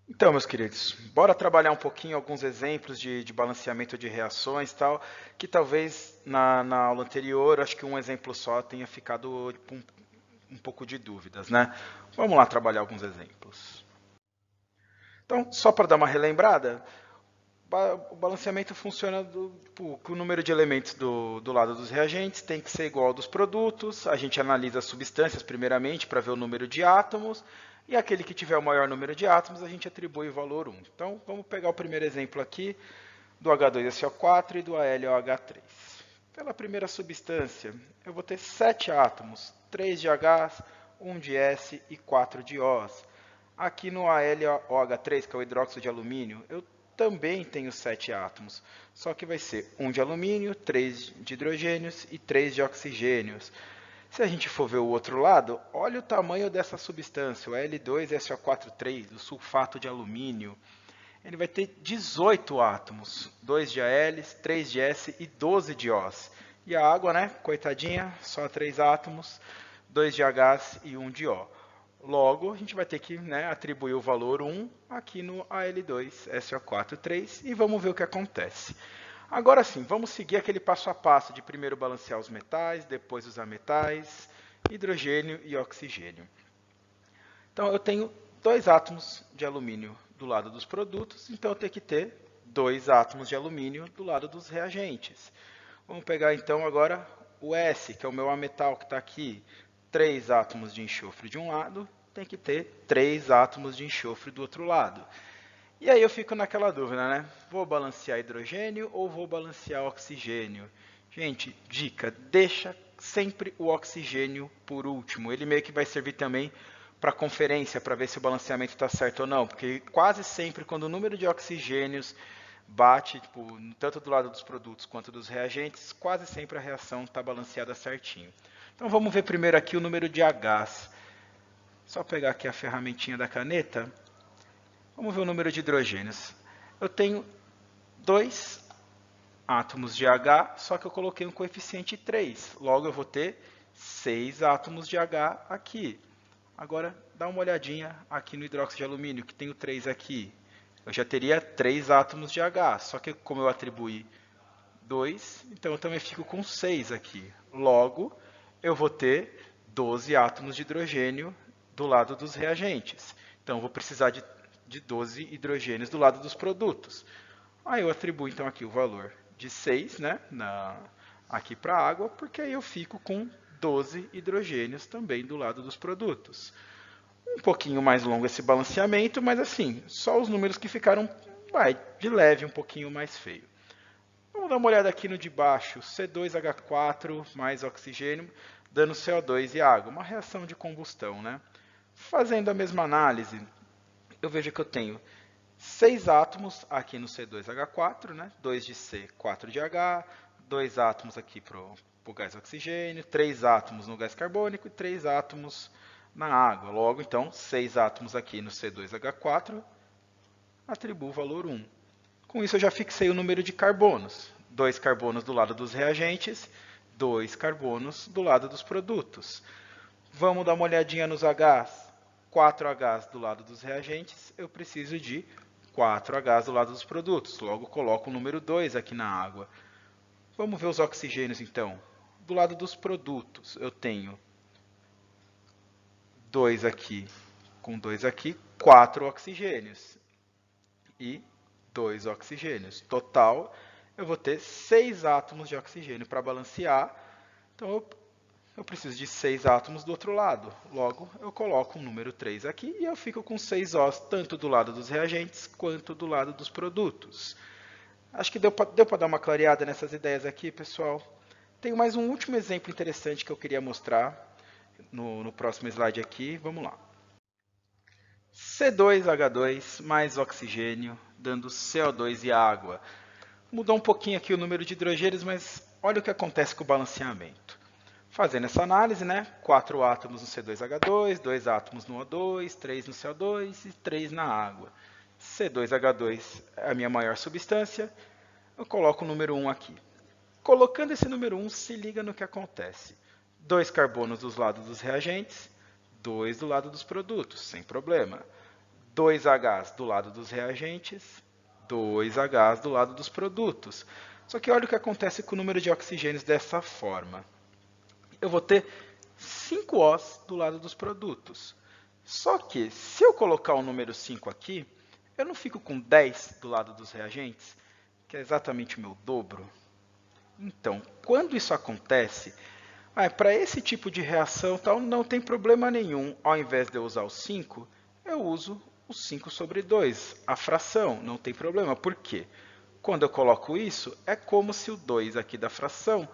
Então, meus queridos, bora trabalhar um pouquinho alguns exemplos de balanceamento de reações e tal, que talvez na aula anterior, acho que um exemplo só tenha ficado com um pouco de dúvidas, né? Vamos lá trabalhar alguns exemplos. Então, só para dar uma relembrada, o balanceamento funciona tipo, que o número de elementos do lado dos reagentes tem que ser igual ao dos produtos. A gente analisa as substâncias primeiramente para ver o número de átomos. E aquele que tiver o maior número de átomos, a gente atribui o valor 1. Então, vamos pegar o primeiro exemplo aqui do H2SO4 e do AlOH3. Pela primeira substância, eu vou ter 7 átomos, 3 de H, 1 de S e 4 de Os. Aqui no AlOH3, que é o hidróxido de alumínio, eu também tenho 7 átomos, só que vai ser 1 de alumínio, 3 de hidrogênios e 3 de oxigênios. Se a gente for ver o outro lado, olha o tamanho dessa substância, o Al2SO43, o sulfato de alumínio. Ele vai ter 18 átomos, 2 de Als, 3 de S e 12 de Os. E a água, né, coitadinha, só 3 átomos, 2 de H e 1 de O. Logo, a gente vai ter que, né, atribuir o valor 1 aqui no Al2SO43 e vamos ver o que acontece. Agora sim, vamos seguir aquele passo a passo de primeiro balancear os metais, depois os ametais, hidrogênio e oxigênio. Então eu tenho 2 átomos de alumínio do lado dos produtos, então eu tenho que ter 2 átomos de alumínio do lado dos reagentes. Vamos pegar então agora o S, que é o meu ametal que está aqui, 3 átomos de enxofre de um lado, tem que ter 3 átomos de enxofre do outro lado. E aí eu fico naquela dúvida, né? Vou balancear hidrogênio ou vou balancear oxigênio? Gente, dica, deixa sempre o oxigênio por último. Ele meio que vai servir também para conferência, para ver se o balanceamento está certo ou não, porque quase sempre quando o número de oxigênios bate, tipo, tanto do lado dos produtos quanto dos reagentes, quase sempre a reação está balanceada certinho. Então vamos ver primeiro aqui o número de Hs. Só pegar aqui a ferramentinha da caneta. Vamos ver o número de hidrogênios. Eu tenho 2 átomos de H, só que eu coloquei um coeficiente 3. Logo, eu vou ter 6 átomos de H aqui. Agora, dá uma olhadinha aqui no hidróxido de alumínio, que tem o 3 aqui. Eu já teria 3 átomos de H, só que como eu atribuí 2, então eu também fico com 6 aqui. Logo, eu vou ter 12 átomos de hidrogênio do lado dos reagentes. Então, eu vou precisar de 12 hidrogênios do lado dos produtos. Aí eu atribuo então aqui o valor de 6, né, aqui para a água, porque aí eu fico com 12 hidrogênios também do lado dos produtos. Um pouquinho mais longo esse balanceamento, mas assim, só os números que ficaram de leve um pouquinho mais feio. Vamos dar uma olhada aqui no de baixo, C2H4 mais oxigênio, dando CO2 e água, uma reação de combustão, né? Fazendo a mesma análise, eu vejo que eu tenho 6 átomos aqui no C2H4, né? 2 de C, 4 de H, 2 átomos aqui para o gás oxigênio, 3 átomos no gás carbônico e 3 átomos na água. Logo, então, 6 átomos aqui no C2H4, atribuo o valor 1. Com isso, eu já fixei o número de carbonos. 2 carbonos do lado dos reagentes, 2 carbonos do lado dos produtos. Vamos dar uma olhadinha nos Hs. 4 Hs do lado dos reagentes, eu preciso de 4 Hs do lado dos produtos. Logo, coloco o número 2 aqui na água. Vamos ver os oxigênios, então. Do lado dos produtos, eu tenho 2 aqui com 2 aqui, 4 oxigênios. E 2 oxigênios. Total, eu vou ter 6 átomos de oxigênio para balancear. Então, eu preciso de 6 átomos do outro lado. Logo, eu coloco um número 3 aqui e eu fico com 6 Os, tanto do lado dos reagentes quanto do lado dos produtos. Acho que deu para dar uma clareada nessas ideias aqui, pessoal. Tenho mais um último exemplo interessante que eu queria mostrar no próximo slide aqui. Vamos lá. C2H2 mais oxigênio, dando CO2 e água. Mudou um pouquinho aqui o número de hidrogênios, mas olha o que acontece com o balanceamento. Fazendo essa análise, né? 4 átomos no C2H2, 2 átomos no O2, 3 no CO2 e 3 na água. C2H2 é a minha maior substância, eu coloco o número 1 aqui. Colocando esse número 1, se liga no que acontece. 2 carbonos dos lados dos reagentes, 2 do lado dos produtos, sem problema. 2Hs do lado dos reagentes, 2Hs do lado dos produtos. Só que olha o que acontece com o número de oxigênios dessa forma. Eu vou ter 5Os do lado dos produtos. Só que, se eu colocar o número 5 aqui, eu não fico com 10 do lado dos reagentes, que é exatamente o meu dobro? Então, quando isso acontece, para esse tipo de reação tal, não tem problema nenhum. Ao invés de eu usar o 5, eu uso o 5 sobre 2, a fração, não tem problema. Por quê? Quando eu coloco isso, é como se o 2 aqui da fração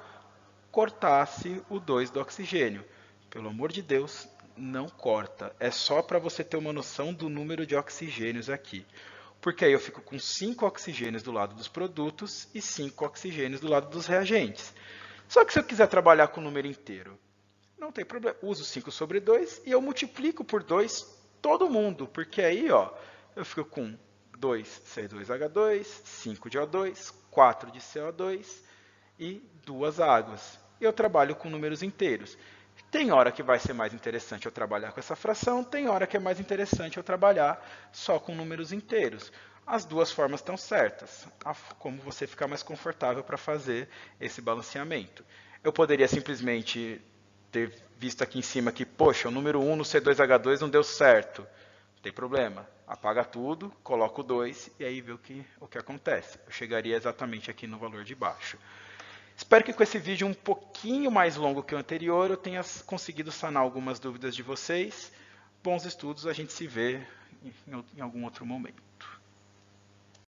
cortasse o 2 do oxigênio. Pelo amor de Deus, não corta. É só para você ter uma noção do número de oxigênios aqui. Porque aí eu fico com 5 oxigênios do lado dos produtos e 5 oxigênios do lado dos reagentes. Só que se eu quiser trabalhar com o número inteiro, não tem problema. Uso 5 sobre 2 e eu multiplico por 2 todo mundo. Porque aí eu fico com 2 C2H2, 5 de O2, 4 de CO2 e 2 águas. Eu trabalho com números inteiros. Tem hora que vai ser mais interessante eu trabalhar com essa fração, tem hora que é mais interessante eu trabalhar só com números inteiros. As duas formas estão certas, como você ficar mais confortável para fazer esse balanceamento. Eu poderia simplesmente ter visto aqui em cima que, poxa, o número 1 no C2H2 não deu certo. Não tem problema. Apaga tudo, coloca o 2 e aí vê o que acontece. Eu chegaria exatamente aqui no valor de baixo. Espero que com esse vídeo um pouquinho mais longo que o anterior eu tenha conseguido sanar algumas dúvidas de vocês. Bons estudos, a gente se vê em algum outro momento.